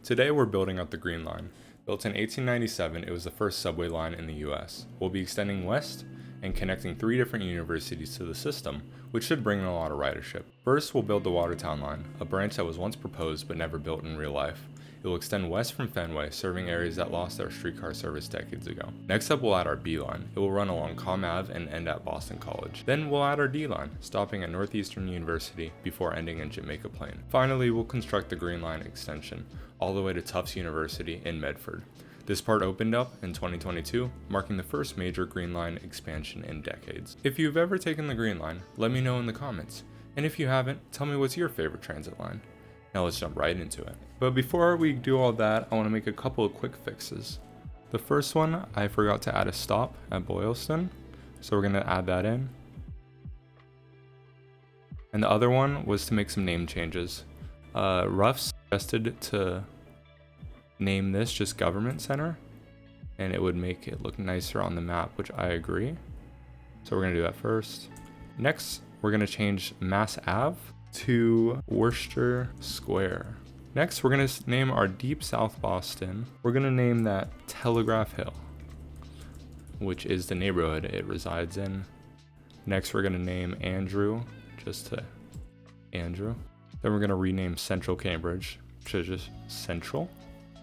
Today we're building out the Green Line. Built in 1897, it was the first subway line in the US. We'll be extending west and connecting 3 different universities to the system, which should bring in a lot of ridership. First, we'll build the Watertown Line, a branch that was once proposed but never built in real life. It will extend west from Fenway, serving areas that lost their streetcar service decades ago. Next up, we'll add our B Line. It will run along Comm Ave and end at Boston College. Then we'll add our D Line, stopping at Northeastern University before ending in Jamaica Plain. Finally, we'll construct the Green Line extension, all the way to Tufts University in Medford. This part opened up in 2022, marking the first major Green Line expansion in decades. If you've ever taken the Green Line, let me know in the comments. And if you haven't, tell me what's your favorite transit line. Now let's jump right into it. But before we do all that, I want to make a couple of quick fixes. The first one, I forgot to add a stop at Boylston, so we're going to add that in. And the other one was to make some name changes. Ruff suggested to name this just Government Center, and it would make it look nicer on the map, which I agree. So we're going to do that first. Next, we're going to change Mass Ave to Worcester Square. Next, we're going to name our Deep South Boston. We're going to name that Telegraph Hill, which is the neighborhood it resides in. Next, we're going to name Andrew just to Andrew. Then we're going to rename Central Cambridge to just Central.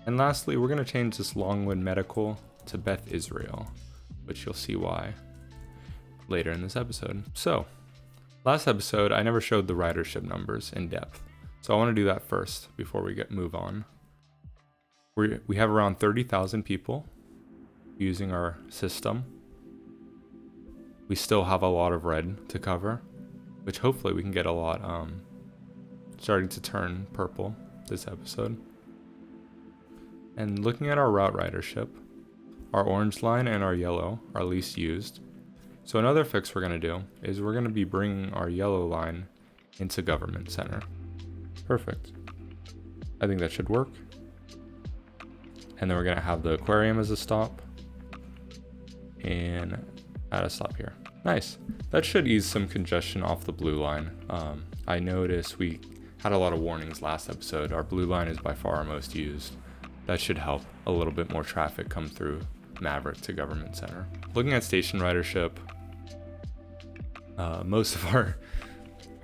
And lastly, we're going to change this Longwood Medical to Beth Israel, which you'll see why later in this episode. So, last episode, I never showed the ridership numbers in depth, so I want to do that first before we move on. We have around 30,000 people using our system. We still have a lot of red to cover, which hopefully we can get a lot starting to turn purple this episode. And looking at our route ridership, our orange line and our yellow are least used. So another fix we're going to do is we're going to be bringing our yellow line into Government Center. Perfect. I think that should work. And then we're going to have the aquarium as a stop and add a stop here. Nice. That should ease some congestion off the blue line. I noticed we had a lot of warnings last episode. Our blue line is by far our most used. That should help a little bit more traffic come through Maverick to Government Center. Looking at station ridership, most of our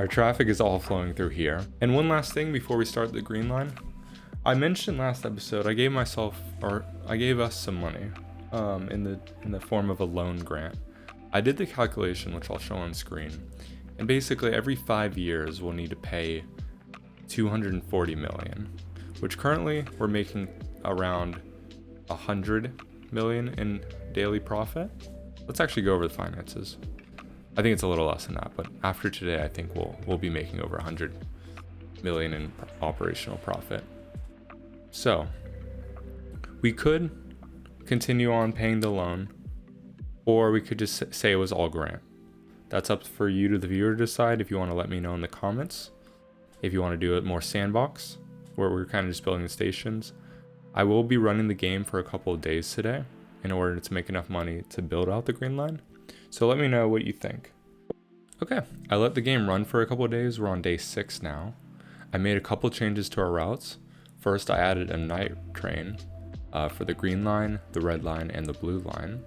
traffic is all flowing through here. And one last thing before we start the Green Line, I mentioned last episode I gave us some money in the form of a loan grant. I did the calculation, which I'll show on screen, and basically every 5 years we'll need to pay $240 million, which currently we're making around 100 million in daily profit. Let's actually go over the finances. I think it's a little less than that, but after today, I think we'll be making over 100 million in operational profit. So we could continue on paying the loan, or we could just say it was all grant. That's up for you, the viewer, to decide if you want to let me know in the comments. If you want to do it more sandbox, where we're kind of just building the stations. I will be running the game for a couple of days today in order to make enough money to build out the Green Line. So let me know what you think. Okay, I let the game run for a couple of days. We're on day 6 now. I made a couple changes to our routes. First, I added a night train for the Green Line, the Red Line, and the Blue Line.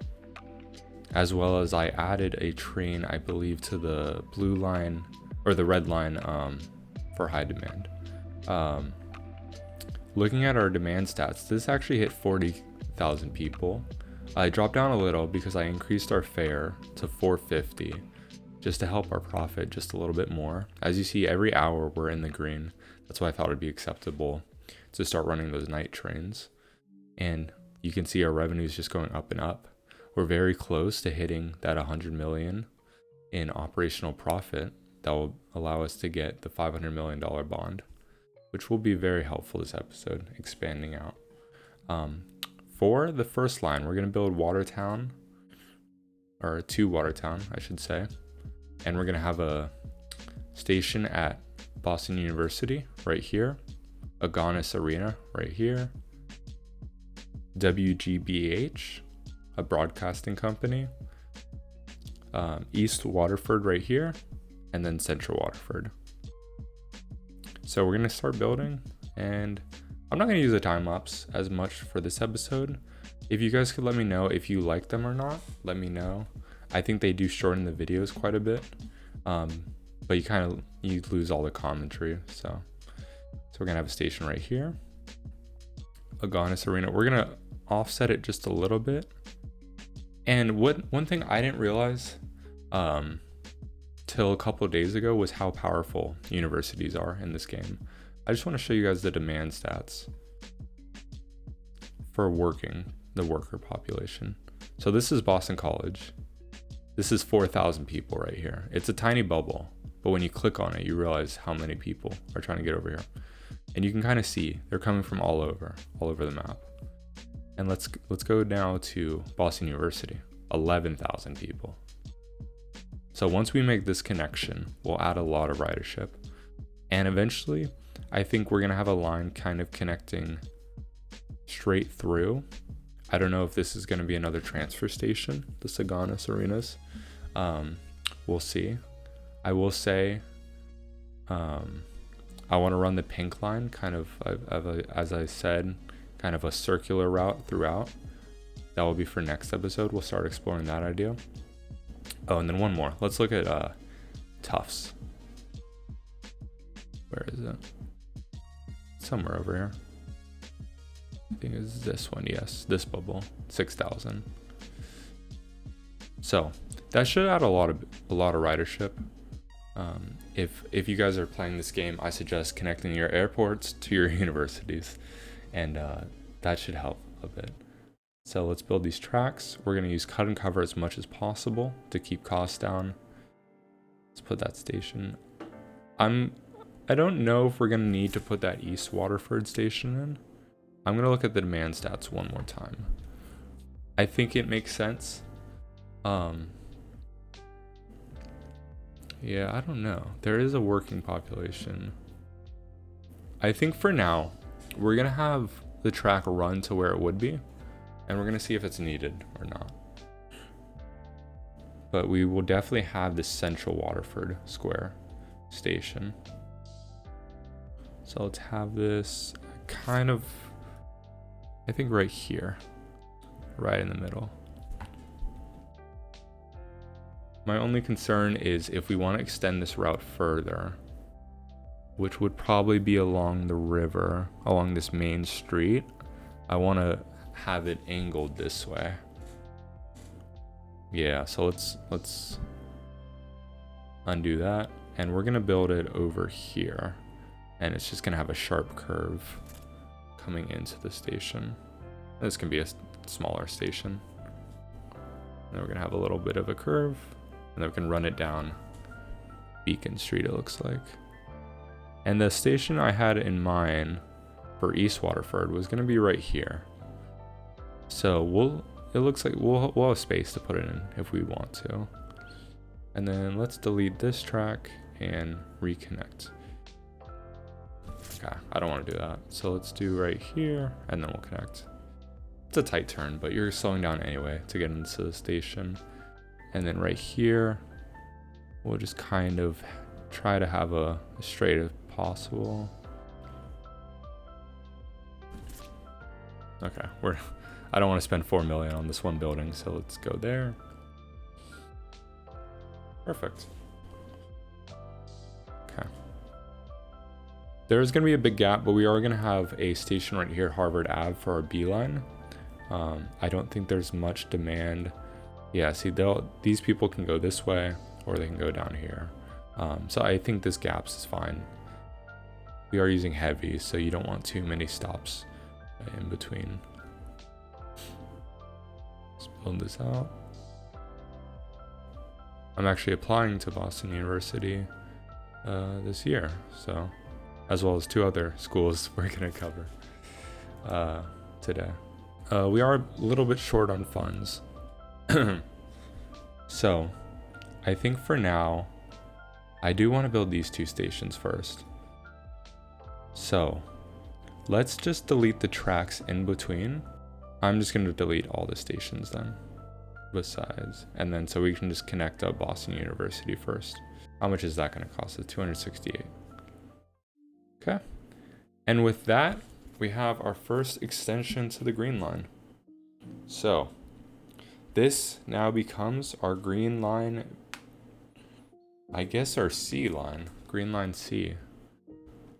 As well as I added a train, I believe, to the Blue Line or the Red Line for high demand. Looking at our demand stats, this actually hit 40,000 people. I dropped down a little because I increased our fare to $4.50 just to help our profit just a little bit more. As you see, every hour we're in the green. That's why I thought it'd be acceptable to start running those night trains. And you can see our revenues just going up and up. We're very close to hitting that 100 million in operational profit that will allow us to get the $500 million bond, which will be very helpful this episode, expanding out. For the first line, we're going to build Watertown, or to Watertown, I should say. And we're going to have a station at Boston University right here, Agonis Arena right here, WGBH, a broadcasting company, East Waterford right here, and then Central Waterford. So we're going to start building, and I'm not going to use a time lapse as much for this episode. If you guys could let me know if you like them or not, let me know. I think they do shorten the videos quite a bit, but you lose all the commentary. So we're gonna have a station right here, Agonis Arena. We're gonna offset it just a little bit. And one thing I didn't realize till a couple of days ago was how powerful universities are in this game. I just want to show you guys the demand stats for the worker population. So this is Boston College. This is 4,000 people right here. It's a tiny bubble, but when you click on it, you realize how many people are trying to get over here. And you can kind of see they're coming from all over the map. And let's go now to Boston University, 11,000 people. So once we make this connection, we'll add a lot of ridership. And eventually, I think we're gonna have a line kind of connecting straight through. I don't know if this is gonna be another transfer station, the Saganas Arenas. We'll see. I will say, I wanna run the pink line, kind of, as I said, kind of a circular route throughout. That will be for next episode. We'll start exploring that idea. Oh, and then one more. Let's look at Tufts. Where is it? Somewhere over here. I think it's this one. Yes, this bubble, 6,000. So that should add a lot of ridership. If you guys are playing this game, I suggest connecting your airports to your universities, and that should help a bit. So let's build these tracks. We're gonna use cut and cover as much as possible to keep costs down. Let's put that station. I don't know if we're gonna need to put that East Waterford station in. I'm gonna look at the demand stats one more time. I think it makes sense. Yeah, I don't know. There is a working population. I think for now, we're gonna have the track run to where it would be, and we're gonna see if it's needed or not. But we will definitely have this central Waterford Square station. So let's have this kind of, I think right here, right in the middle. My only concern is if we want to extend this route further, which would probably be along the river, along this main street, I want to have it angled this way. Yeah, so let's undo that, and we're gonna build it over here, and it's just gonna have a sharp curve coming into the station. This can be a smaller station. And then we're gonna have a little bit of a curve, and then we can run it down Beacon Street, it looks like. And the station I had in mind for East Waterford was gonna be right here. So it looks like we'll have space to put it in if we want to. And then let's delete this track and reconnect. Okay, I don't want to do that. So let's do right here, and then we'll connect. It's a tight turn, but you're slowing down anyway to get into the station. And then right here, we'll just kind of try to have as straight as possible. Okay, I don't want to spend 4 million on this one building, so let's go there. Perfect. Okay. There's going to be a big gap, but we are going to have a station right here, Harvard Ave, for our B line. I don't think there's much demand. Yeah, see, these people can go this way, or they can go down here. So I think this gaps is fine. We are using heavy, so you don't want too many stops in between. Let's build this out. I'm actually applying to Boston University this year, so as well as 2 other schools we're gonna cover today. We are a little bit short on funds. So I think for now, I do want to build these 2 stations first. So let's just delete the tracks in between. I'm just going to delete all the stations then, besides, and then so we can just connect up Boston University first. How much is that going to cost us? 268. Okay. And with that, we have our first extension to the green line. So this now becomes our green line, I guess our C line, green line C.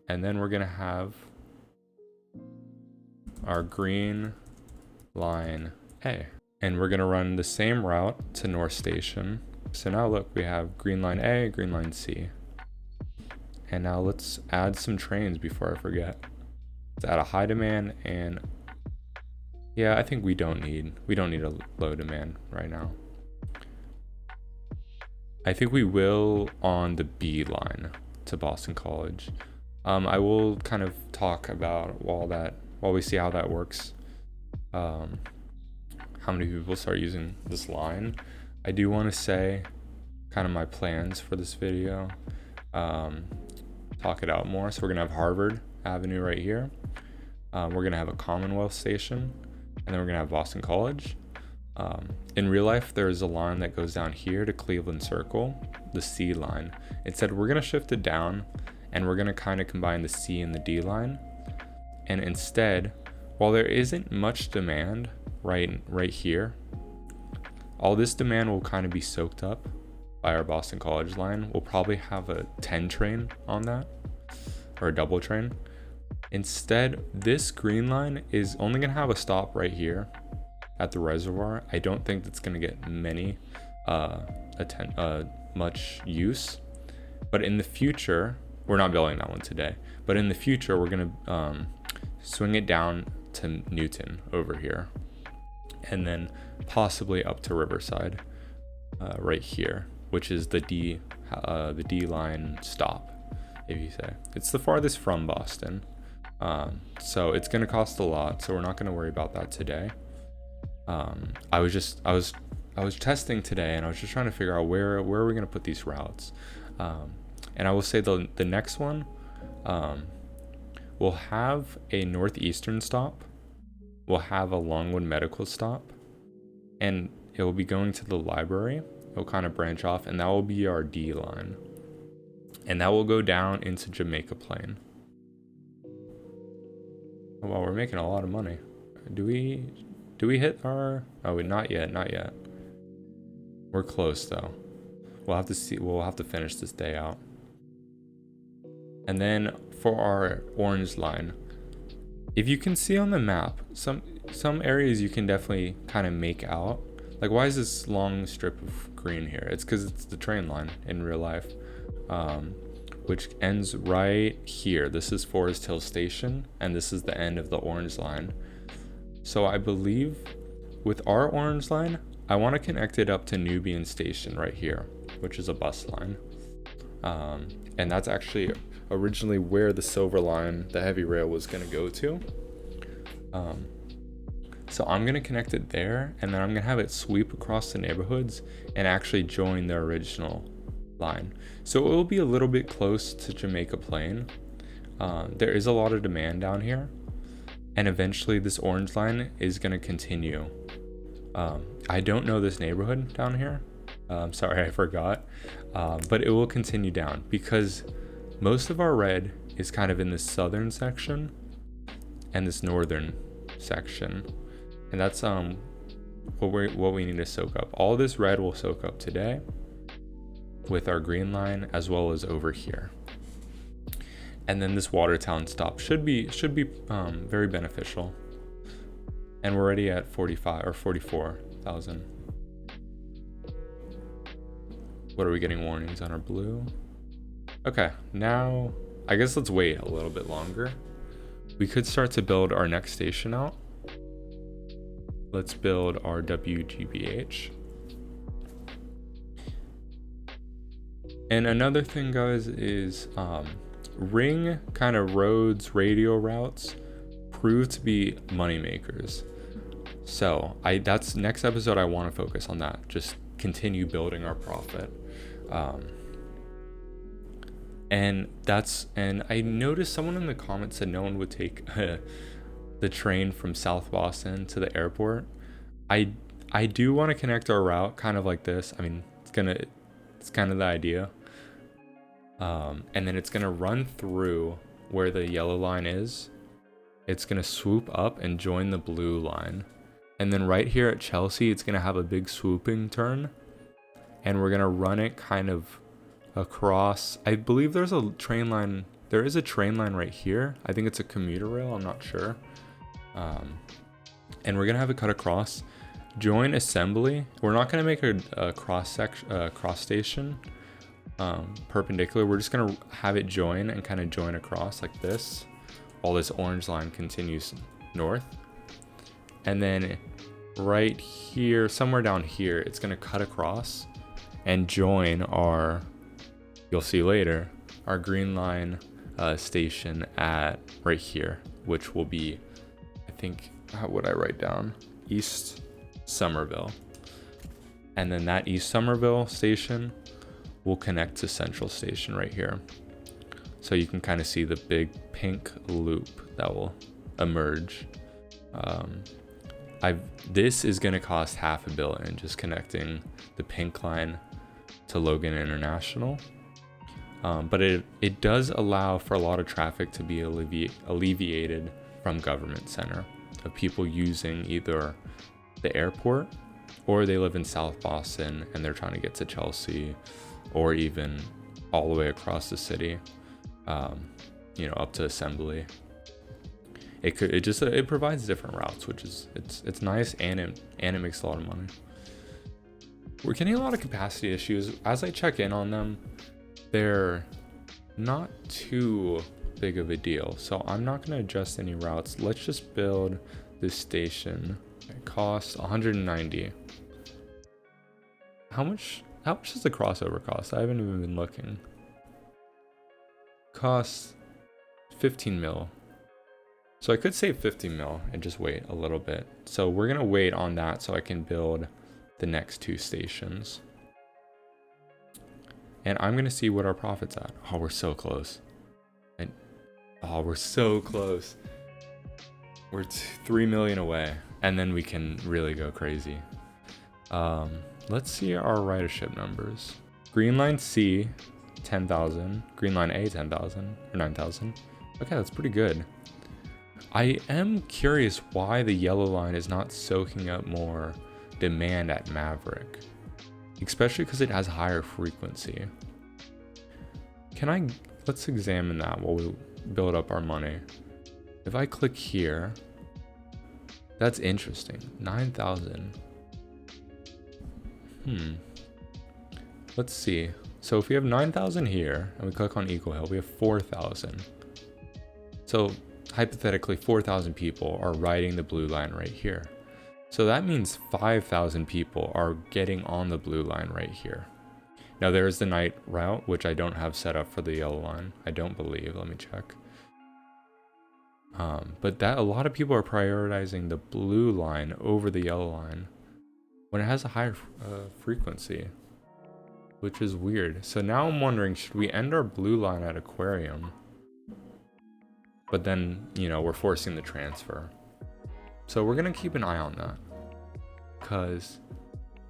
And then we're gonna have our green line A. And we're gonna run the same route to North Station. So now look, we have green line A, green line C. And now let's add some trains before I forget. Let's add a high demand, and yeah, I think we don't need a low demand right now. I think we will on the B line to Boston College. I will kind of talk about while we see how that works. How many people start using this line. I do want to say kind of my plans for this video. Talk it out more. So we're gonna have Harvard Avenue right here. We're gonna have a Commonwealth Station, and then we're gonna have Boston College. In real life, there's a line that goes down here to Cleveland Circle, the C line. Instead, we're gonna shift it down, and we're gonna kind of combine the C and the D line. And instead, while there isn't much demand right here, all this demand will kind of be soaked up by our Boston College line. We'll probably have a 10 train on that, or a double train. Instead, this green line is only gonna have a stop right here at the reservoir. I don't think that's gonna get much use, but in the future, we're not building that one today, but in the future, we're gonna swing it down to Newton over here, and then possibly up to Riverside right here, which is the D line stop, if you say. It's the farthest from Boston, so it's gonna cost a lot, so we're not gonna worry about that today. I was testing today, and I was just trying to figure out where are we gonna put these routes. And I will say the next one will have a Northeastern stop, we'll have a Longwood Medical stop, and it will be going to the library. It'll kind of branch off, and that will be our D line, and that will go down into Jamaica Plain. Oh, wow, we're making a lot of money. Do we hit our... Oh, not yet. We're close though. We'll have to see. We'll have to finish this day out. And then for our orange line, if you can see on the map, some areas you can definitely kind of make out. Like, why is this long strip of green here? It's because it's the train line in real life, which ends right here. This is Forest Hill Station, and this is the end of the orange line. So I believe with our orange line, I want to connect it up to Nubian Station right here, which is a bus line. And that's actually originally where the silver line, the heavy rail, was going to go to. So I'm going to connect it there, and then I'm going to have it sweep across the neighborhoods and actually join the original line. So it will be a little bit close to Jamaica Plain. There is a lot of demand down here, and eventually this orange line is going to continue. I don't know this neighborhood down here. Sorry, I forgot. But it will continue down because most of our red is kind of in this southern section and this northern section. And that's what we need to soak up. All this red will soak up today with our green line, as well as over here. And then this Watertown stop should be very beneficial. And we're already at 45 or 44,000. What are we getting warnings on our blue? Okay, now I guess let's wait a little bit longer. We could start to build our next station out. Let's build our WGBH. And another thing, guys, is ring kind of roads, radio routes prove to be money makers. So that's next episode. I want to focus on that. Just continue building our profit. And I noticed someone in the comments said no one would take the train from South Boston to the airport. I do want to connect our route kind of like this. I mean, it's kind of the idea. And then it's gonna run through where the yellow line is, it's going to swoop up and join the blue line. And then right here at Chelsea, it's going to have a big swooping turn. And we're going to run it kind of across. I believe there's a train line. There is a train line right here. I think it's a commuter rail. I'm not sure. And we're going to have it cut across. Join assembly. We're not going to make a cross station perpendicular. We're just going to have it join and kind of join across like this, while this orange line continues north. And then right here, somewhere down here, it's going to cut across and join our, you'll see later, our green line station at right here, which will be, I think, how would I write down? East Somerville. And then that East Somerville station will connect to Central Station right here. So you can kind of see the big pink loop that will emerge. This is going to cost $500 million just connecting the pink line to Logan International. But it does allow for a lot of traffic to be alleviated from Government Center, of people using either the airport, or they live in South Boston and they're trying to get to Chelsea, or even all the way across the city, up to Assembly. It provides different routes, which is it's nice, and it makes a lot of money. We're getting a lot of capacity issues. As I check in on them, they're not too big of a deal, so I'm not going to adjust any routes. Let's just build this station. It costs 190. How much does the crossover cost? I haven't even been looking. Costs 15 mil. So I could save 50 mil and just wait a little bit. So we're going to wait on that so I can build the next two stations. And I'm going to see what our profit's at. Oh, we're so close. We're so close. We're 3 million away. And then we can really go crazy. Let's see our ridership numbers. Green line C, 10,000. Green line A, 10,000 or 9,000. Okay, that's pretty good. I am curious why the yellow line is not soaking up more demand at Maverick, especially because it has higher frequency. Let's examine that while we build up our money. If I click here, that's interesting. 9,000. Let's see. So if we have 9,000 here and we click on Eagle Hill, we have 4,000. So hypothetically, 4,000 people are riding the blue line right here. So that means 5,000 people are getting on the blue line right here. Now there's the night route, which I don't have set up for the yellow line. I don't believe. Let me check. But a lot of people are prioritizing the blue line over the yellow line when it has a higher frequency, which is weird. So now I'm wondering, should we end our blue line at Aquarium? But then, we're forcing the transfer. So we're going to keep an eye on that, because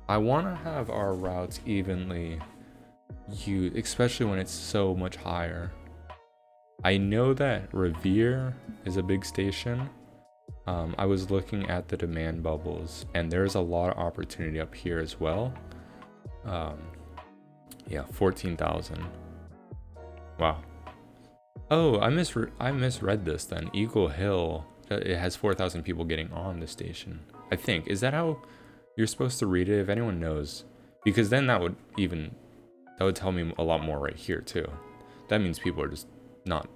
I want to have our routes evenly used, especially when it's so much higher. I know that Revere is a big station. I was looking at the demand bubbles, and there's a lot of opportunity up here as well. 14,000. Wow. Oh, I misread this then. Eagle Hill, it has 4,000 people getting on the station. I think. Is that how you're supposed to read it? If anyone knows. Because then that would tell me a lot more right here too. That means people are just not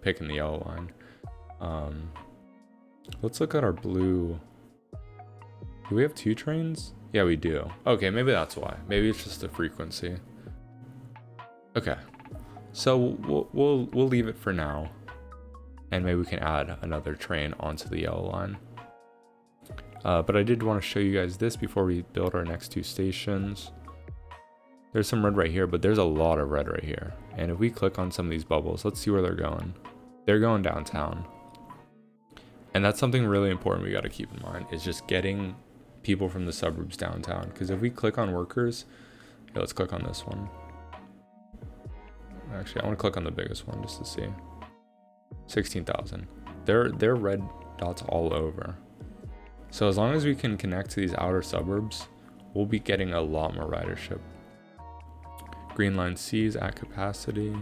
picking the yellow line. Let's look at our blue. Do we have 2 trains? Yeah, we do. Okay, maybe that's why. Maybe it's just the frequency. Okay. So we'll leave it for now, and maybe we can add another train onto the yellow line. But I did want to show you guys this before we build our next 2 stations. There's some red right here, but there's a lot of red right here. And if we click on some of these bubbles, let's see where they're going. They're going downtown. And that's something really important we got to keep in mind, is just getting people from the suburbs downtown. Because if we click on workers, let's click on this one. Actually, I want to click on the biggest one just to see. 16,000. they're red dots all over. So as long as we can connect to these outer suburbs, we'll be getting a lot more ridership. Green line C is at capacity.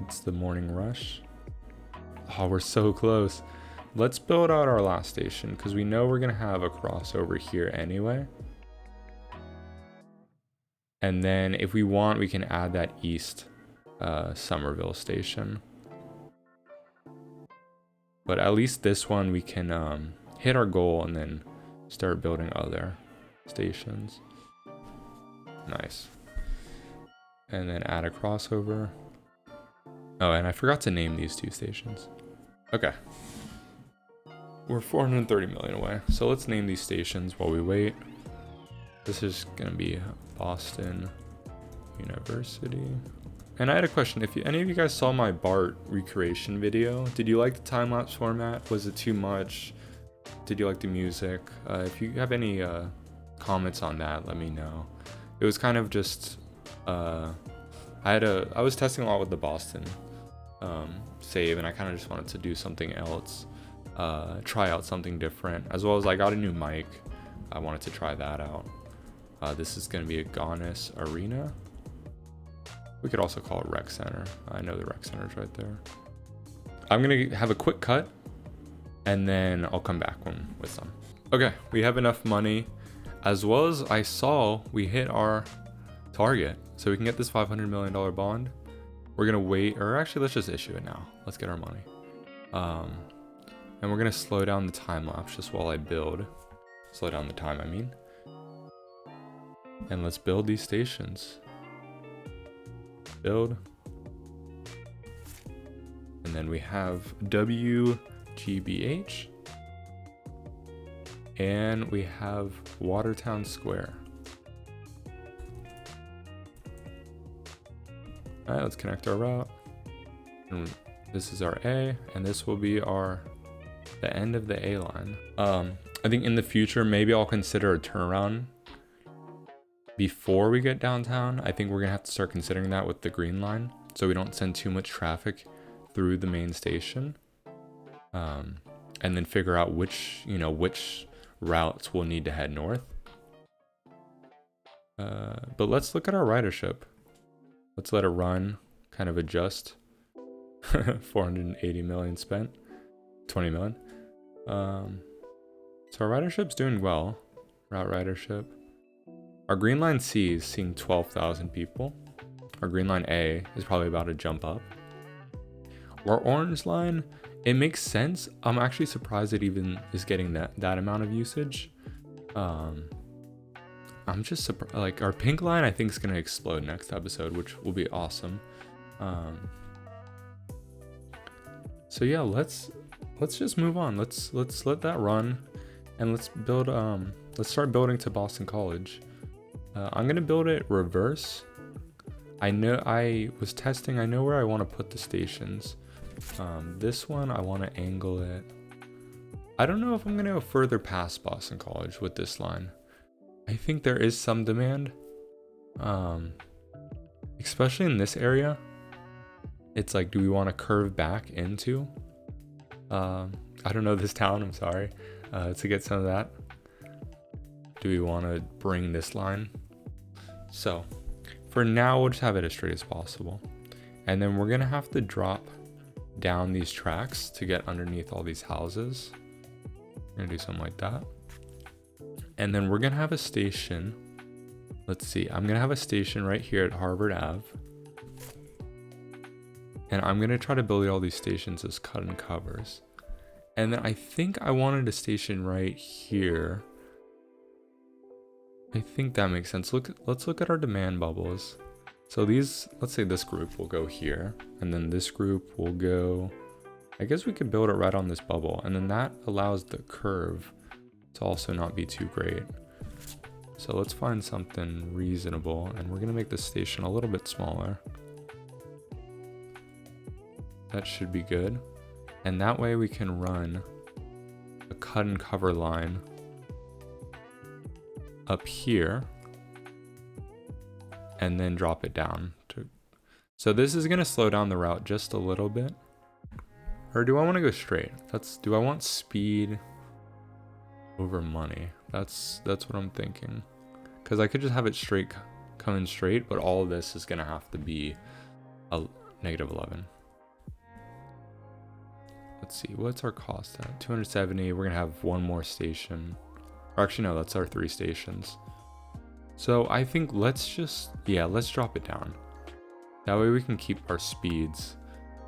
It's the morning rush. Oh, we're so close. Let's build out our last station because we know we're gonna have a crossover here anyway. And then if we want, we can add that east Somerville station. But at least this one we can hit our goal and then start building other stations. Nice. And then add a crossover. Oh, and I forgot to name these two stations. Okay. We're 430 million away. So let's name these stations while we wait. This is gonna be Boston University. And I had a question. If any of you guys saw my BART recreation video, did you like the time-lapse format? Was it too much? Did you like the music? If you have any comments on that, let me know. It was kind of just, I was testing a lot with the Boston save, and I kind of just wanted to do something else, try out something different, as well as I got a new mic. I wanted to try that out. This is going to be a Gonis Arena. We could also call it Rec Center. I know the Rec Center's right there. I'm going to have a quick cut, and then I'll come back with some. Okay, we have enough money, as well as I saw we hit our target. So we can get this $500 million bond. We're going to wait, or actually let's just issue it now. Let's get our money. And we're going to slow down the time lapse just while I build. Slow down the time, I mean. And let's build these stations. Build. And then we have WGBH. And we have Watertown Square. All right, let's connect our route. And this is our A, and this will be the end of the A line. I think in the future, maybe I'll consider a turnaround before we get downtown. I think we're gonna have to start considering that with the green line, so we don't send too much traffic through the main station, and then figure out which routes we'll need to head north. But let's look at our ridership. Let's let it run, kind of adjust. 480 million spent, 20 million. So our ridership's doing well. Route ridership. Our green line C is seeing 12,000 people. Our green line A is probably about to jump up. Our orange line, it makes sense. I'm actually surprised it even is getting that amount of usage. I'm just surprised. Like our pink line, I think is gonna explode next episode, which will be awesome. So yeah, let's just move on. Let's let that run, and let's build. Let's start building to Boston College. I'm gonna build it reverse. I know I was testing. I know where I want to put the stations. This one I want to angle it. I don't know if I'm gonna go further past Boston College with this line. I think there is some demand, especially in this area. It's like, do we want to curve back into? I don't know this town. I'm sorry. To get some of that. Do we want to bring this line? So for now, we'll just have it as straight as possible. And then we're going to have to drop down these tracks to get underneath all these houses. We're going to do something like that. And then we're going to have a station. Let's see. I'm going to have a station right here at Harvard Ave. And I'm going to try to build all these stations as cut and covers. And then I think I wanted a station right here. I think that makes sense. Let's look at our demand bubbles. So these, let's say this group will go here, and then this group will go, I guess we could build it right on this bubble, and then that allows the curve to also not be too great. So let's find something reasonable, and we're gonna make this station a little bit smaller. That should be good. And that way we can run a cut and cover line up here and then drop it down. So this is going to slow down the route just a little bit. Or do I want to go straight? Do I want speed over money? That's what I'm thinking. Because I could just have it straight, coming straight, but all of this is going to have to be a -11. Let's see, what's our cost at? 270. We're going to have one more station. Or actually, no, that's our 3 stations. So I think let's drop it down. That way we can keep our speeds,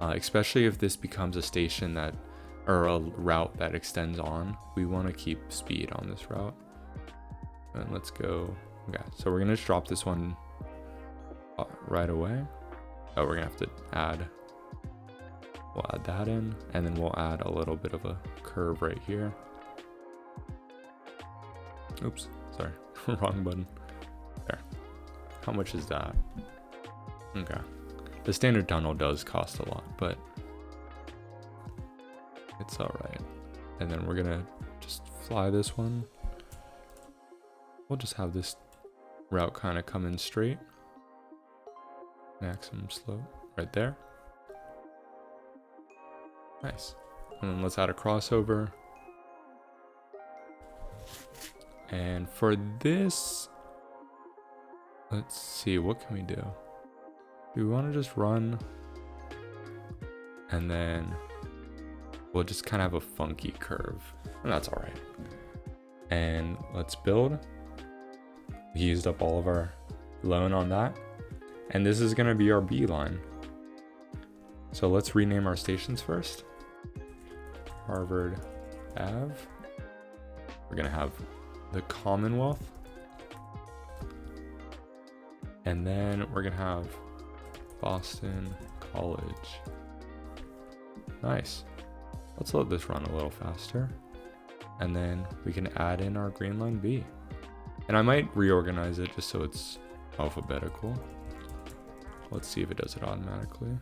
especially if this becomes a station that, or a route that extends on. We want to keep speed on this route. And let's go. Okay, so we're gonna just drop this one right away. Oh, we're gonna have to add. We'll add that in, and then we'll add a little bit of a curve right here. Oops, sorry, wrong button. There. How much is that? Okay. The standard tunnel does cost a lot, but it's all right. And then we're gonna just fly this one. We'll just have this route kind of come in straight. Maximum slope right there. Nice. And then let's add a crossover. And for this, let's see, what can we do? Do we want to just run? And then we'll just kind of have a funky curve. And that's all right. And let's build. We used up all of our loan on that. And this is going to be our B line. So let's rename our stations first. Harvard Ave. We're going to have the Commonwealth. And then we're going to have Boston College. Nice. Let's let this run a little faster. And then we can add in our green line B. And I might reorganize it just so it's alphabetical. Let's see if it does it automatically.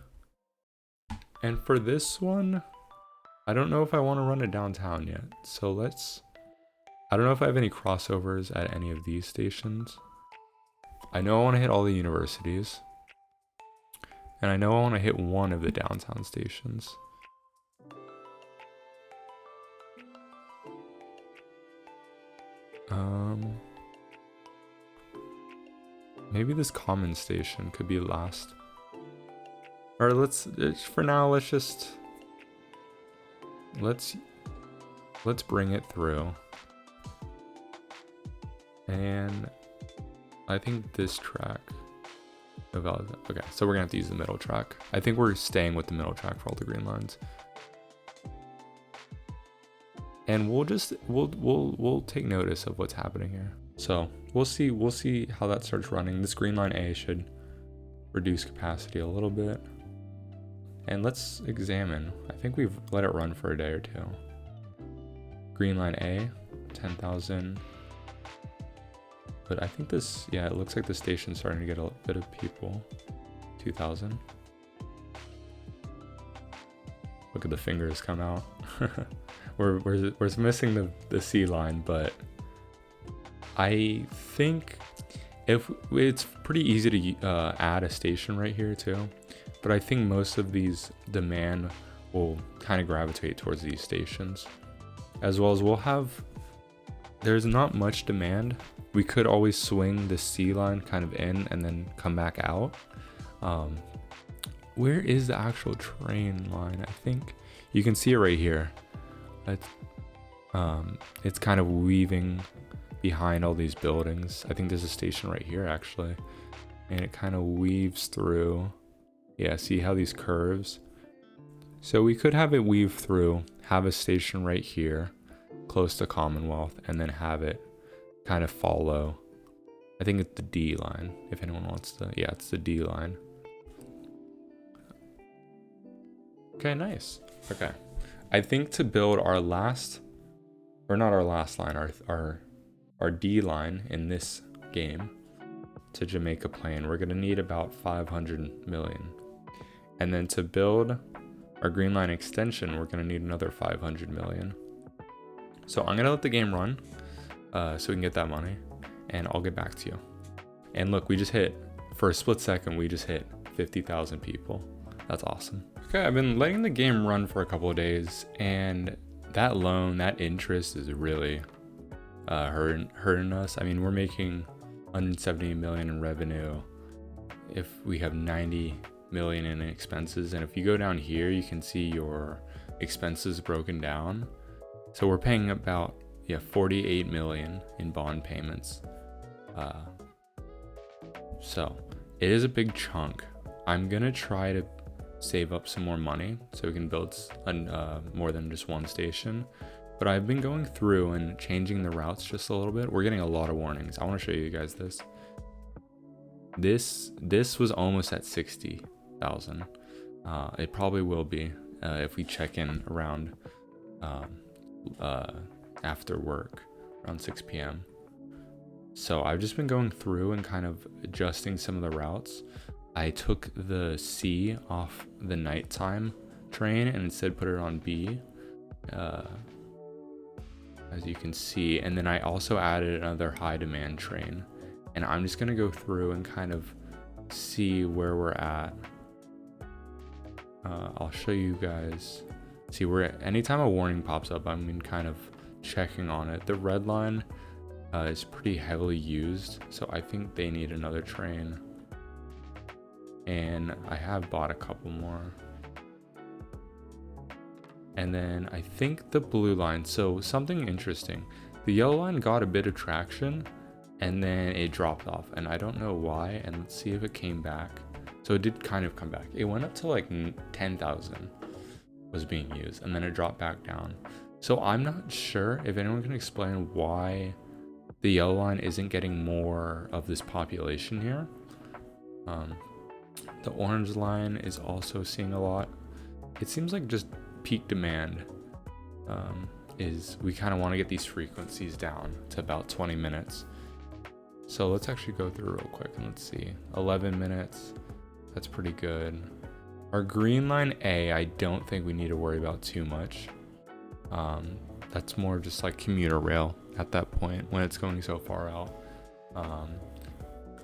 And for this one, I don't know if I want to run it downtown yet. So I don't know if I have any crossovers at any of these stations. I know I want to hit all the universities. And I know I want to hit one of the downtown stations. Maybe this common station could be last. Or for now, let's bring it through. And I think this track. Okay, so we're gonna have to use the middle track. I think we're staying with the middle track for all the green lines. And we'll take notice of what's happening here. So we'll see how that starts running. This green line A should reduce capacity a little bit. And let's examine. I think we've let it run for a day or two. Green line A, 10,000. But I think it looks like the station's starting to get a bit of people. 2,000. Look at the fingers come out. we're missing the C line, but I think if it's pretty easy to add a station right here too. But I think most of these demand will kind of gravitate towards these stations, as well as there's not much demand. We could always swing the C line kind of in and then come back out. Where is the actual train line? I think you can see it right here. It's kind of weaving behind all these buildings. I think there's a station right here actually, and it kind of weaves through. Yeah, see how these curves? So we could have it weave through, have a station right here, close to Commonwealth, and then have it kind of follow. I think it's the D line, if anyone wants to. Yeah, it's the D line. Okay, nice. Okay. I think to build our last, or not our last line, our D line in this game to Jamaica Plain, we're gonna need about 500 million. And then to build our green line extension, we're gonna need another 500 million. So I'm gonna let the game run so we can get that money, and I'll get back to you. And look, we just hit, for a split second, we just hit 50,000 people. That's awesome. Okay, I've been letting the game run for a couple of days, and that loan, that interest is really hurting us. I mean, we're making 170 million in revenue if we have 90 million in expenses, and if you go down here, you can see your expenses broken down. So we're paying about 48 million in bond payments. So it is a big chunk. I'm gonna try to save up some more money so we can build more than just one station. But I've been going through and changing the routes just a little bit. We're getting a lot of warnings. I want to show you guys this. This was almost at 60,000. It probably will be if we check in around after work around 6 p.m. So I've just been going through and kind of adjusting some of the routes. I took the C off the nighttime train and instead put it on B, as you can see. And then I also added another high demand train. And I'm just gonna go through and kind of see where we're at. I'll show you guys. See, anytime a warning pops up, I'm kind of checking on it. The red line is pretty heavily used, so I think they need another train. And I have bought a couple more. And then I think the blue line, so something interesting. The yellow line got a bit of traction and then it dropped off, and I don't know why. And let's see if it came back. So it did kind of come back. It went up to like 10,000 was being used, and then it dropped back down. So I'm not sure if anyone can explain why the yellow line isn't getting more of this population here. The orange line is also seeing a lot. It seems like just peak demand is we kind of want to get these frequencies down to about 20 minutes. So let's actually go through real quick and let's see. 11 minutes, that's pretty good. Our green line A, I don't think we need to worry about too much. That's more just like commuter rail at that point when it's going so far out.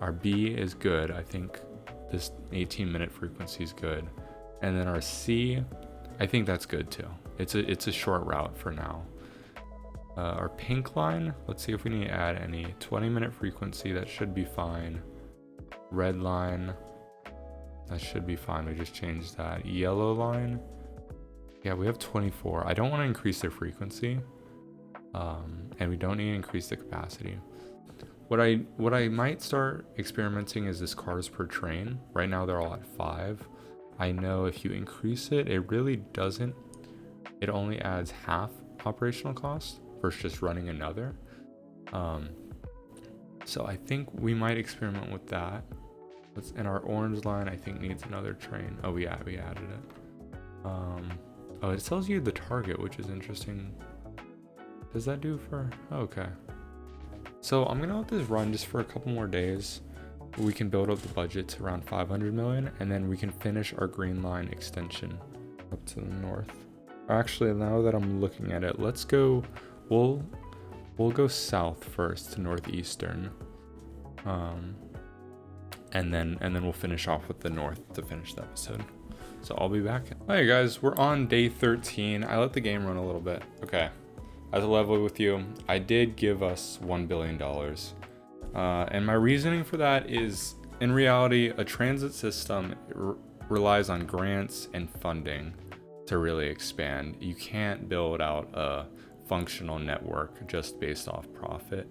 Our B is good. I think this 18-minute frequency is good. And then our C, I think that's good too. It's a short route for now. Our pink line, let's see if we need to add any. 20-minute frequency, that should be fine. Red line, that should be fine. We just changed that. Yellow line, yeah, we have 24. I don't want to increase their frequency, and we don't need to increase the capacity. What I might start experimenting is this cars per train. Right now they're all at 5. I know if you increase it, it really doesn't. It only adds half operational cost versus just running another. So I think we might experiment with that. And our orange line, I think, needs another train. Oh, we added it. Oh, it tells you the target, which is interesting. Does that do for? Okay. So I'm gonna let this run just for a couple more days. We can build up the budget to around 500 million, and then we can finish our green line extension up to the north. Actually, now that I'm looking at it, let's go. We'll go south first to northeastern, and then we'll finish off with the north to finish the episode. So I'll be back. Hey guys, we're on day 13. I let the game run a little bit. Okay, as a level with you, I did give us $1 billion. And my reasoning for that is, in reality, a transit system relies on grants and funding to really expand. You can't build out a functional network just based off profit.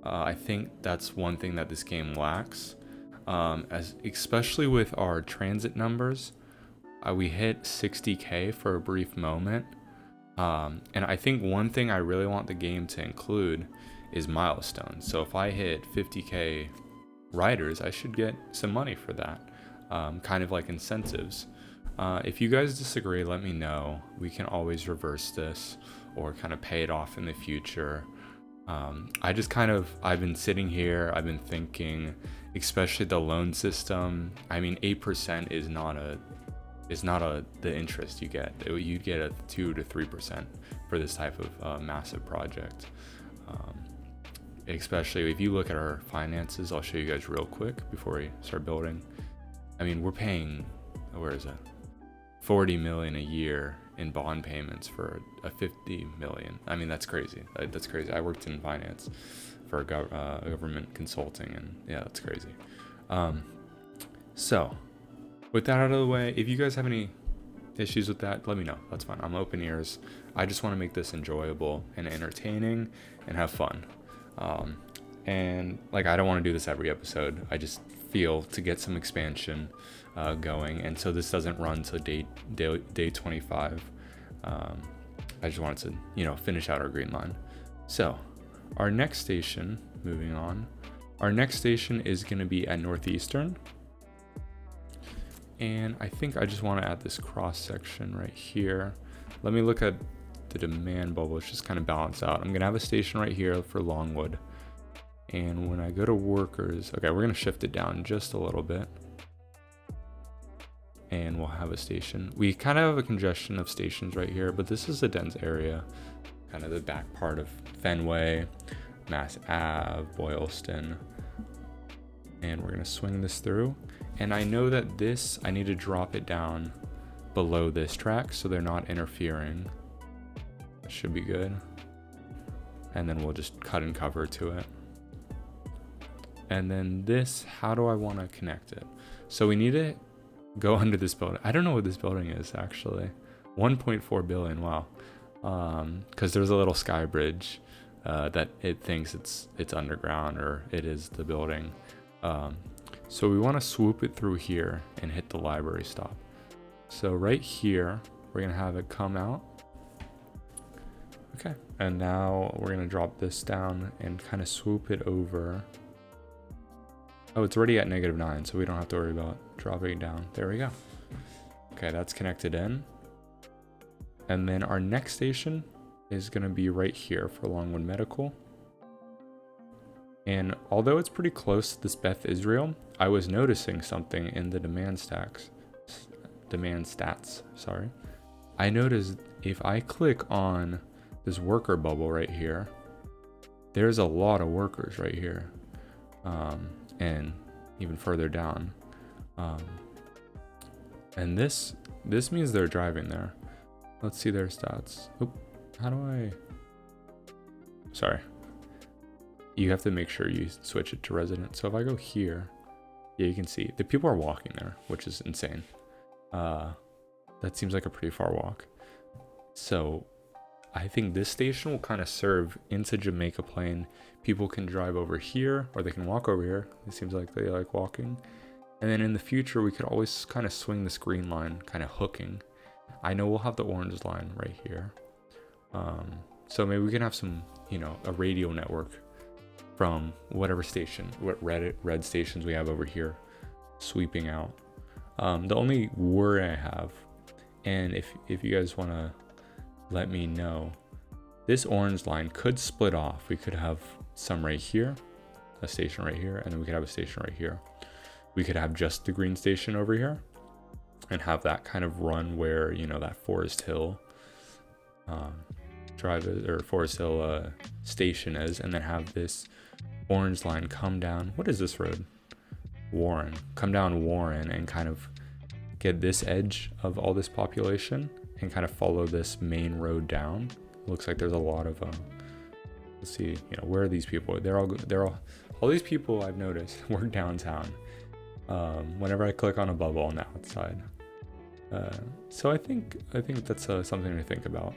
I think that's one thing that this game lacks, especially with our transit numbers. We hit 60K for a brief moment. And I think one thing I really want the game to include is milestones. So if I hit 50K riders, I should get some money for that, kind of like incentives. If you guys disagree, let me know. We can always reverse this or kind of pay it off in the future. I've been sitting here, I've been thinking, especially the loan system. I mean, 8% is not the interest you get. You'd get a 2 to 3% for this type of massive project. Especially if you look at our finances, I'll show you guys real quick before we start building. I mean, we're paying, where is it? 40 million a year in bond payments for a 50 million. I mean, that's crazy. That's crazy. I worked in finance for government consulting, and yeah, that's crazy. So with that out of the way, if you guys have any issues with that, let me know. That's fine. I'm open ears. I just want to make this enjoyable and entertaining and have fun. And like, I don't want to do this every episode. I just feel to get some expansion going, and so this doesn't run to day 25. I just wanted to, you know, finish out our green line. So our next station, moving on, our next station is going to be at Northeastern. And I think I just want to add this cross section right here. Let me look at the demand bubbles, just kind of balance out. I'm going to have a station right here for Longwood. And when I go to workers, okay, we're going to shift it down just a little bit. And we'll have a station. We kind of have a congestion of stations right here, but this is a dense area, kind of the back part of Fenway, Mass Ave, Boylston. And we're going to swing this through. And I know that this, I need to drop it down below this track so they're not interfering. That should be good. And then we'll just cut and cover to it. And then this, how do I want to connect it? So we need to go under this building. I don't know what this building is actually. 1.4 billion, wow. Because there's a little sky bridge that it thinks it's underground, or it is the building. So we want to swoop it through here and hit the library stop. So right here, we're going to have it come out. Okay, and now we're going to drop this down and kind of swoop it over. Oh, it's already at -9, so we don't have to worry about dropping it down. There we go. Okay, that's connected in. And then our next station is going to be right here for Longwood Medical. And although it's pretty close to this Beth Israel, I was noticing something in the demand stats, sorry. I noticed if I click on this worker bubble right here, there's a lot of workers right here. And even further down. And this means they're driving there. Let's see their stats. Oop, how do I? Sorry. You have to make sure you switch it to resident. So if I go here, yeah, you can see the people are walking there, which is insane. That seems like a pretty far walk. So I think this station will kind of serve into Jamaica Plain. People can drive over here, or they can walk over here. It seems like they like walking. And then in the future, we could always kind of swing this green line, kind of hooking. I know we'll have the orange line right here. So maybe we can have some, you know, a radio network from whatever station, what red stations we have over here, sweeping out. The only worry I have, and if you guys want to let me know, this orange line could split off. We could have some right here, a station right here, and then we could have a station right here. We could have just the green station over here and have that kind of run where, you know, that Forest Hill Forest Hill station is, and then have this orange line come down. What is this road? Warren. Come down Warren and kind of get this edge of all this population and kind of follow this main road down. It looks like there's a lot of let's see, you know, where are these people? They're all these people I've noticed work downtown. Whenever I click on a bubble on the outside. So I think that's something to think about.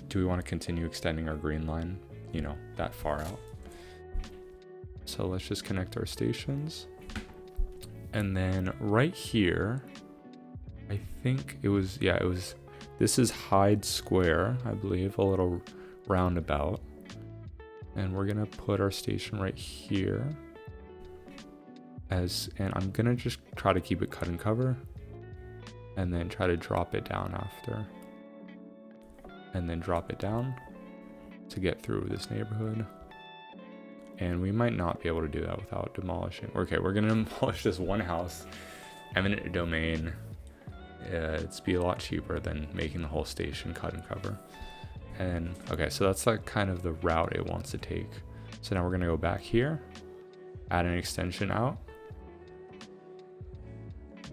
Do we want to continue extending our green line, you know, that far out? So let's just connect our stations. And then right here, I think it was, this is Hyde Square, I believe, a little roundabout. And we're gonna put our station right here. And I'm gonna just try to keep it cut and cover. And then try to drop it down after. And then drop it down to get through this neighborhood. And we might not be able to do that without demolishing. Okay, we're gonna demolish this one house, eminent domain. It's be a lot cheaper than making the whole station cut and cover. And okay, so that's like kind of the route it wants to take. So now we're gonna go back here, add an extension out.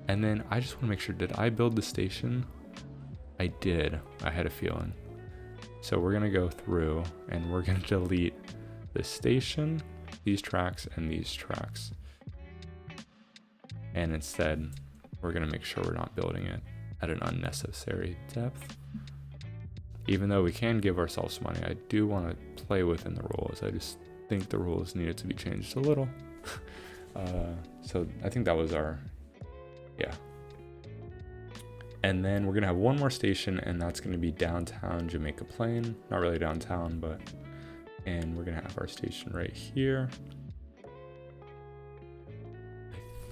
And then I just want to make sure, did I build the station? I did. I had a feeling. So we're going to go through and we're going to delete this station, these tracks, and these tracks. And instead, we're going to make sure we're not building it at an unnecessary depth. Even though we can give ourselves money, I do want to play within the rules. I just think the rules needed to be changed a little. So I think that was our, yeah. And then we're going to have one more station, and that's going to be downtown Jamaica Plain. Not really downtown, but, and we're going to have our station right here.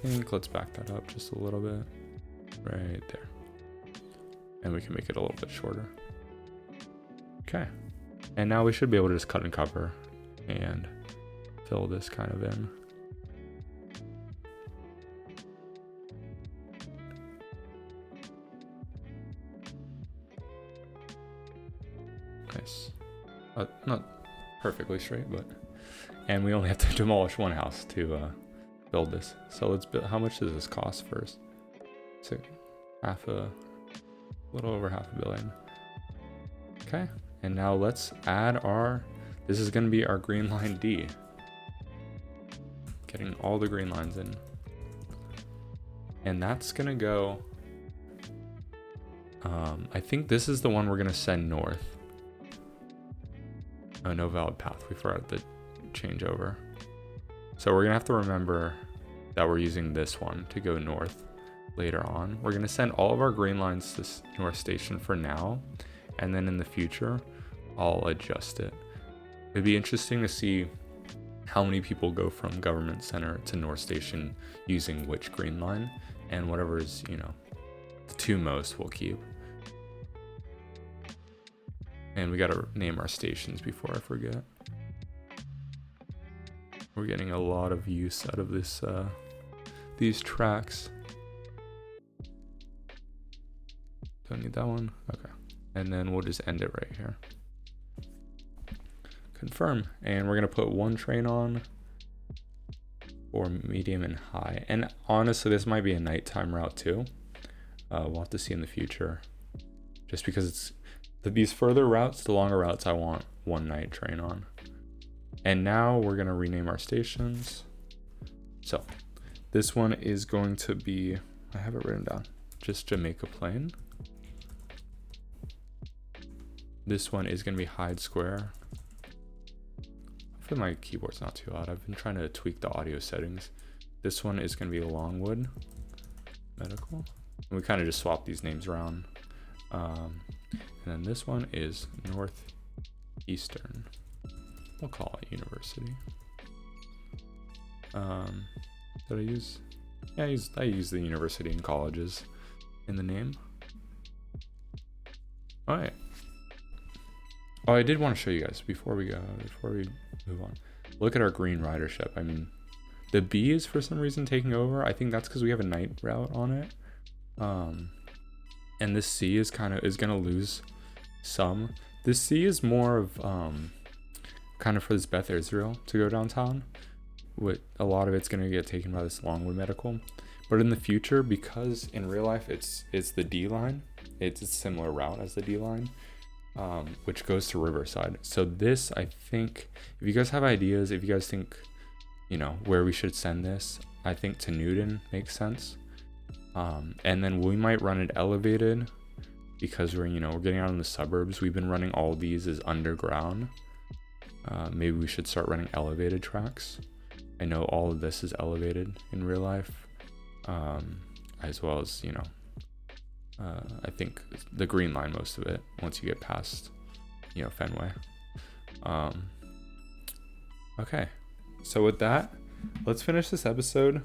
I think let's back that up just a little bit. Right there. And we can make it a little bit shorter. Okay. And now we should be able to just cut and cover and fill this kind of in. Nice. Not perfectly straight, but, and we only have to demolish one house to build this. So let's build, how much does this cost first? So a little over $500 million. Okay. And now let's add our, this is going to be our green line D. Getting all the green lines in. And that's going to go, I think this is the one we're going to send north. Oh, no valid path. We forgot the changeover. So we're going to have to remember that we're using this one to go north later on. We're going to send all of our green lines to North Station for now. And then in the future, I'll adjust it. It'd be interesting to see how many people go from Government Center to North Station using which green line, and whatever is, you know, the two most we'll keep. And we gotta name our stations before I forget. We're getting a lot of use out of this, these tracks. Don't need that one. Okay. And then we'll just end it right here. Confirm. And we're going to put one train on for medium and high. And honestly, this might be a nighttime route too. We'll have to see in the future. Just because it's these further routes, the longer routes, I want one night train on. And now we're going to rename our stations. So this one is going to be, I have it written down, just Jamaica Plain. This one is going to be Hyde Square. Hopefully my keyboard's not too loud. I've been trying to tweak the audio settings. This one is going to be Longwood Medical. And we kind of just swapped these names around. And then this one is Northeastern. We'll call it University. Did I use? Yeah, I use the university and colleges in the name. All right. Oh, I did want to show you guys before we move on. Look at our green ridership. I mean, the B is for some reason taking over. I think that's because we have a night route on it. And this C is going to lose some. This C is more of kind of for this Beth Israel to go downtown. With a lot of it's going to get taken by this Longwood Medical. But in the future, because in real life it's the D line, it's a similar route as the D line. Which goes to Riverside. So this, I think, if you guys have ideas, if you guys think, you know, where we should send this, I think to Newton makes sense. And then we might run it elevated because we're getting out in the suburbs. We've been running all these as underground. Maybe we should start running elevated tracks. I know all of this is elevated in real life, as well as, I think the green line, most of it, once you get past, Fenway. Okay, so with that, let's finish this episode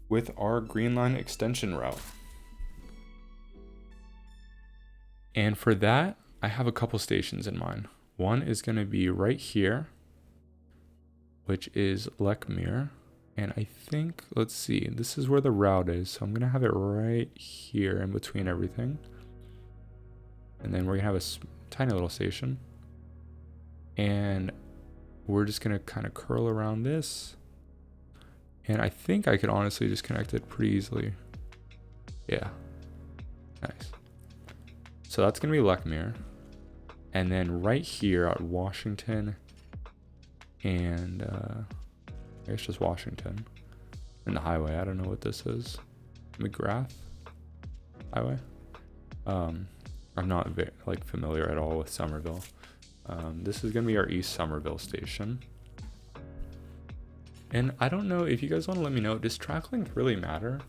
with our green line extension route. And for that, I have a couple stations in mind. One is going to be right here, which is Lechmere. And I think, let's see, this is where the route is. So I'm going to have it right here in between everything. And then we're going to have a tiny little station. And we're just going to kind of curl around this. And I think I could honestly just connect it pretty easily. Yeah, nice. So that's gonna be Lechmere. And then right here at Washington and I guess just Washington and the highway. I don't know what this is. McGrath Highway. I'm not familiar at all with Somerville. This is gonna be our East Somerville station. And I don't know if you guys want to let me know, does track length really matter?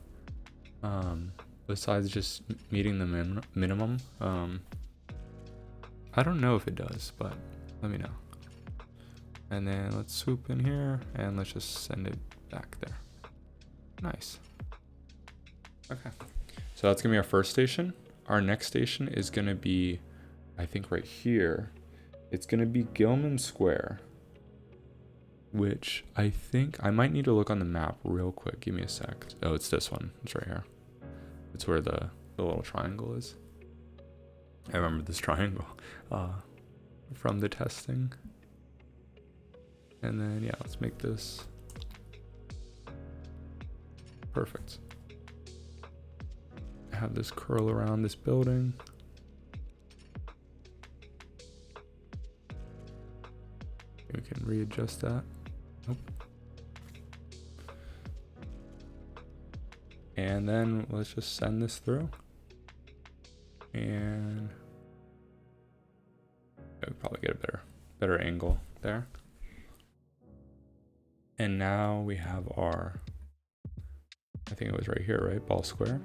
Besides just meeting the minimum? I don't know if it does, but let me know. And then let's swoop in here and let's just send it back there. Nice. Okay. So that's gonna be our first station. Our next station is gonna be, I think right here, it's gonna be Gilman Square, which I think I might need to look on the map real quick. Give me a sec. Oh, it's this one. It's right here. It's where the little triangle is. I remember this triangle from the testing. And then, yeah, let's make this perfect. Have this curl around this building. We can readjust that. Nope. And then let's just send this through. And we'll probably get a better angle there. And now we have our, I think it was right here, right? Ball square.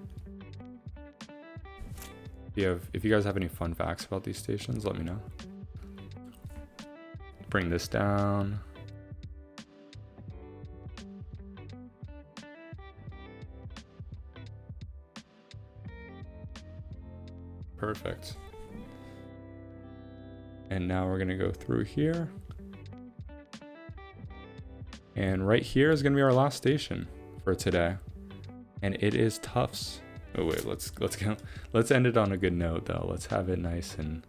If you guys have any fun facts about these stations, let me know. Bring this down. Perfect. And now we're gonna go through here. And right here is gonna be our last station for today. And it is Tufts. Oh wait, let's end it on a good note though. Let's have it nice and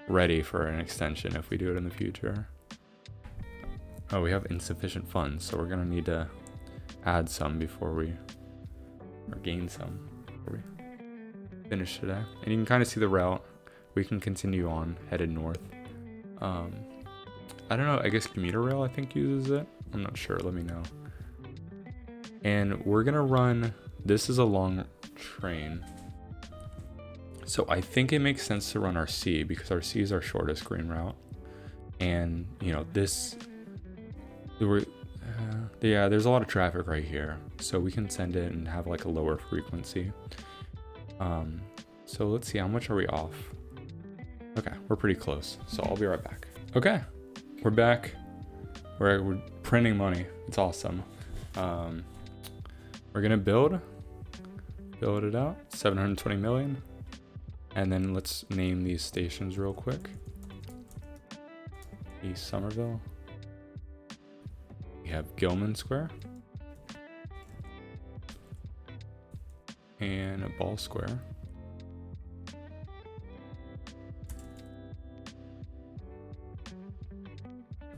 ready for an extension if we do it in the future. Oh, we have insufficient funds, so we're gonna need to add some or gain some before we finish today. And you can kind of see the route. We can continue on, headed north. I don't know, I guess commuter rail I think uses it. I'm not sure, let me know. And we're gonna run, this is a long train. So I think it makes sense to run our C because our C is our shortest green route. And you know, there's a lot of traffic right here. So we can send it and have like a lower frequency. So let's see, how much are we off? Okay, we're pretty close. So I'll be right back. Okay, we're back. We're printing money. It's awesome. We're gonna build it out, 720 million. And then let's name these stations real quick. East Somerville. We have Gilman Square. And a Ball Square.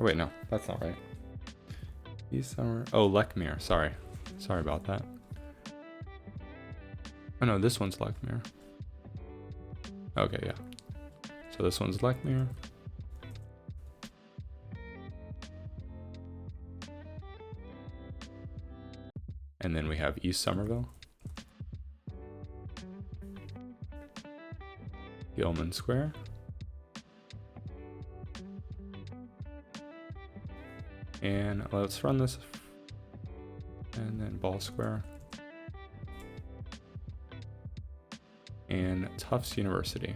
Oh wait, no, that's not right. East Summer. Oh, Lechmere. Sorry about that. Oh no, this one's Lechmere. Okay, yeah. So this one's Lechmere. And then we have East Somerville. Gilman Square. And let's run this. And then Ball Square. And Tufts University.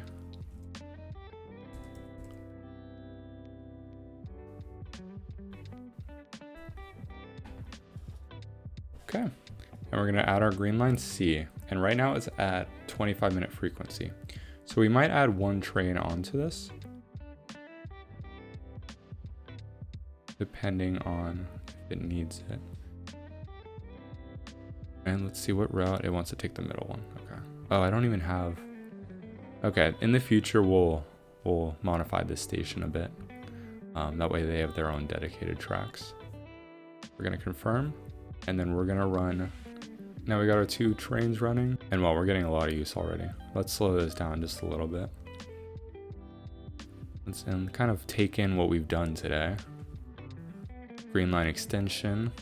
Okay, and we're gonna add our green line C. And right now it's at 25-minute frequency. So we might add one train onto this, depending on if it needs it. And let's see what route it wants to take, the middle one. Okay. Oh, I don't even have. Okay, in the future we'll modify this station a bit. That way they have their own dedicated tracks. We're gonna confirm, and then we're gonna run Now we got our 2 trains running, and well, we're getting a lot of use already. Let's slow this down just a little bit. Let's kind of take in what we've done today. Green Line extension,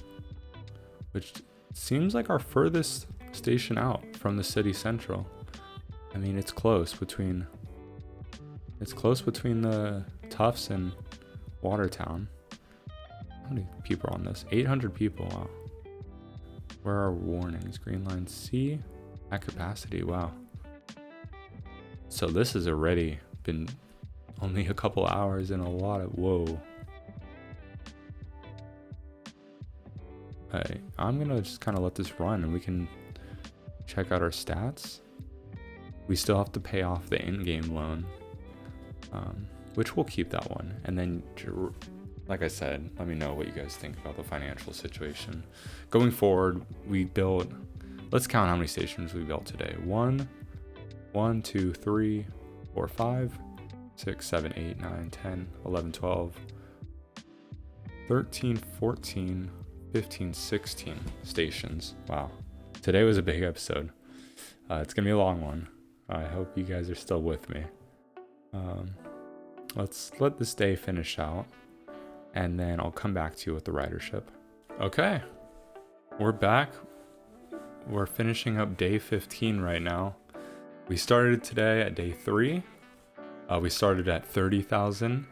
which seems like our furthest station out from the city central. I mean, it's close between the Tufts and Watertown. How many people are on this? 800 people. Wow. Where are warnings? Green Line C at capacity. Wow. So this has already been only a couple hours and a lot of whoa. Hey, I'm gonna just kind of let this run and we can check out our stats. We still have to pay off the in-game loan, which we'll keep that one. And then, like I said, let me know what you guys think about the financial situation. Going forward, let's count how many stations we built today. 1, 2, 3, 4, 5, 6, 7, 8, 9, 10, 11, 12, 13, 14, 15, 16 stations. Wow. Today was a big episode. It's gonna be a long one. I hope you guys are still with me. Let's let this day finish out, and then I'll come back to you with the ridership. Okay, we're back. We're finishing up day 15 right now. We started today at day 3. We started at 30,000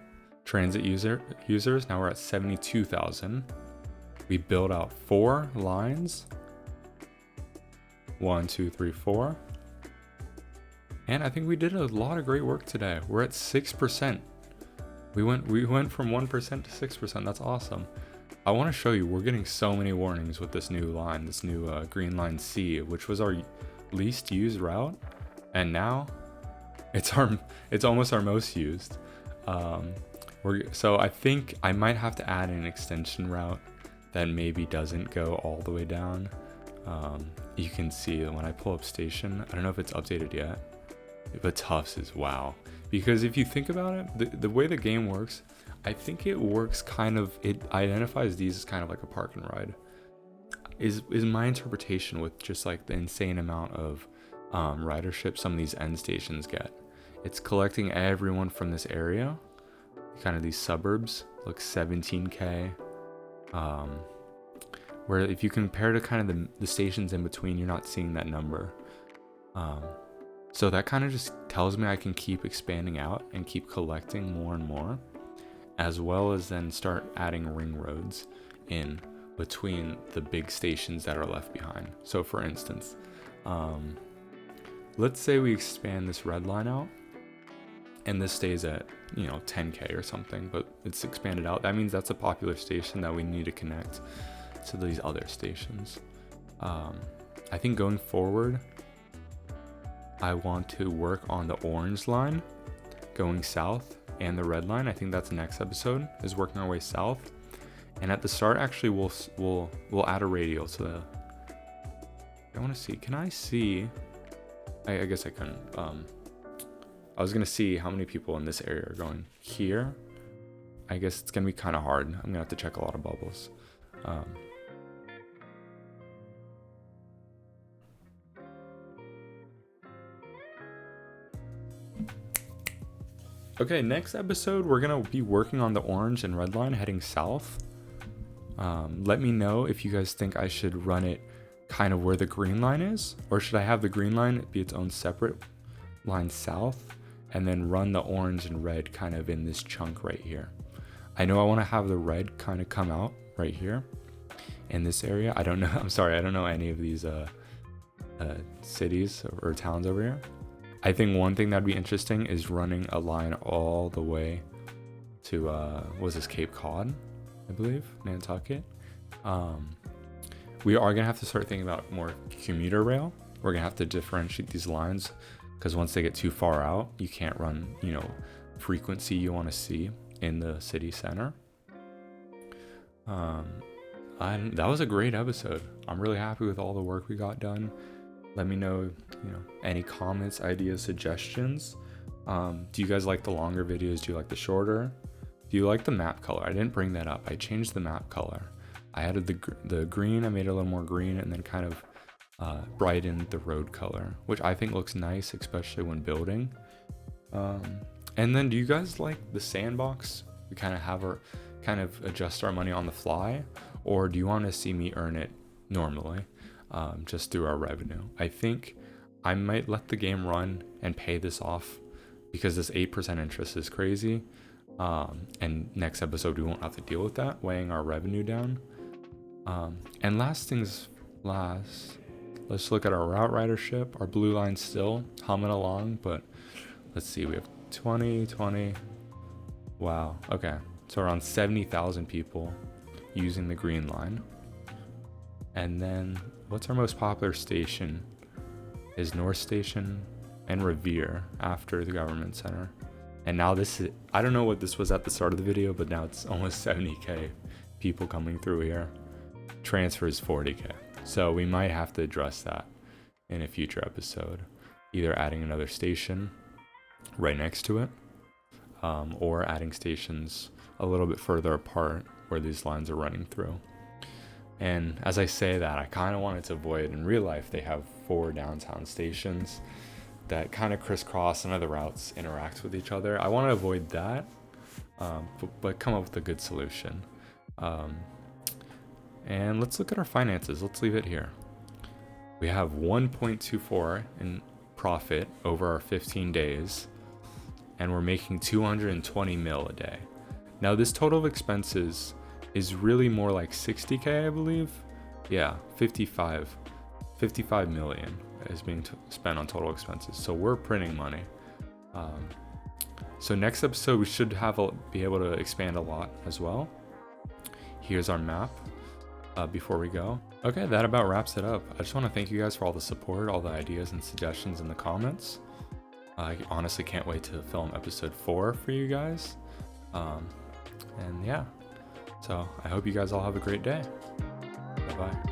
transit users. Now we're at 72,000. We built out 4 lines. 1, 2, 3, 4. And I think we did a lot of great work today. We're at 6%. We went from 1% to 6%. That's awesome. I want to show you, we're getting so many warnings with this new line, this new Green Line C, which was our least used route. And now it's almost our most used. So I think I might have to add an extension route that maybe doesn't go all the way down. You can see when I pull up station, I don't know if it's updated yet, but Tufts is wow. Because if you think about it, the way the game works, I think it works it identifies these as kind of like a park and ride. Is my interpretation with just like the insane amount of ridership some of these end stations get. It's collecting everyone from this area, kind of these suburbs, like 17K. Where if you compare to kind of the stations in between, you're not seeing that number. So that kind of just tells me I can keep expanding out and keep collecting more and more, as well as then start adding ring roads in between the big stations that are left behind. So for instance, let's say we expand this red line out and this stays at 10K or something, but it's expanded out. That means that's a popular station that we need to connect to these other stations. I think going forward, I want to work on the orange line going south and the red line. I think that's the next episode, is working our way south. And at the start, actually, we'll add a radial to the. I want to see. Can I see? I guess I couldn't. I was gonna see how many people in this area are going here. I guess it's gonna be kind of hard. I'm gonna have to check a lot of bubbles. Okay, next episode, we're gonna be working on the orange and red line heading south. Let me know if you guys think I should run it kind of where the green line is, or should I have the green line be its own separate line south and then run the orange and red kind of in this chunk right here. I know I want to have the red kind of come out right here in this area. I don't know. I'm sorry. I don't know any of these cities or towns over here. I think one thing that'd be interesting is running a line all the way to, was this Cape Cod, I believe, Nantucket. We are gonna have to start thinking about more commuter rail. We're gonna have to differentiate these lines, because once they get too far out, you can't run, frequency you want to see in the city center. That was a great episode. I'm really happy with all the work we got done. Let me know, any comments, ideas, suggestions. Do you guys like the longer videos? Do you like the shorter? Do you like the map color? I didn't bring that up. I changed the map color. I added the green. I made it a little more green, and then kind of brighten the road color, which I think looks nice, especially when building. And then do you guys like the sandbox? We kind of adjust our money on the fly, or do you want to see me earn it normally, just through our revenue? I think I might let the game run and pay this off, because this 8% interest is crazy. And next episode we won't have to deal with that, weighing our revenue down. And last things last, let's look at our route ridership. Our blue line's still humming along, but let's see, we have 20. Wow, okay, so around 70,000 people using the green line. And then what's our most popular station is North Station and Revere after the government center. And now this is, I don't know what this was at the start of the video, but now it's almost 70k people coming through here. Transfer is 40k, so we might have to address that in a future episode, either adding another station right next to it, or adding stations a little bit further apart where these lines are running through. And as I say that, I kind of wanted to avoid, in real life they have 4 downtown stations that kind of crisscross and other routes interact with each other. I want to avoid that, but come up with a good solution. And let's look at our finances. Let's leave it here. We have 1.24 in profit over our 15 days, and we're making 220 mil a day. Now this total of expenses is really more like 60k, I believe. Yeah, 55 million is being spent on total expenses. So we're printing money. So next episode we should be able to expand a lot as well. Here's our map before we go. Okay, that about wraps it up. I just want to thank you guys for all the support, all the ideas and suggestions in the comments. I honestly can't wait to film episode 4 for you guys. And yeah, so I hope you guys all have a great day. Bye-bye.